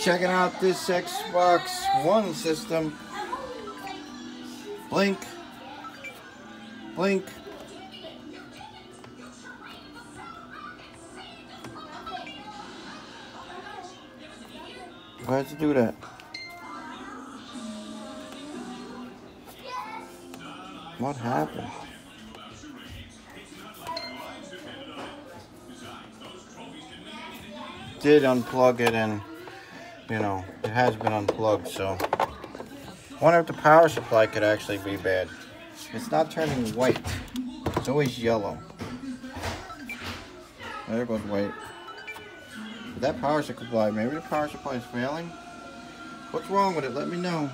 checking out this Xbox One system. Blink. Blink. Why'd you do that? What happened? Did unplug it, and you know it has been unplugged, so I wonder if the power supply could actually be bad. It's not turning white, it's always yellow. There goes white. But that power supply, maybe the power supply is failing. What's wrong with it? Let me know.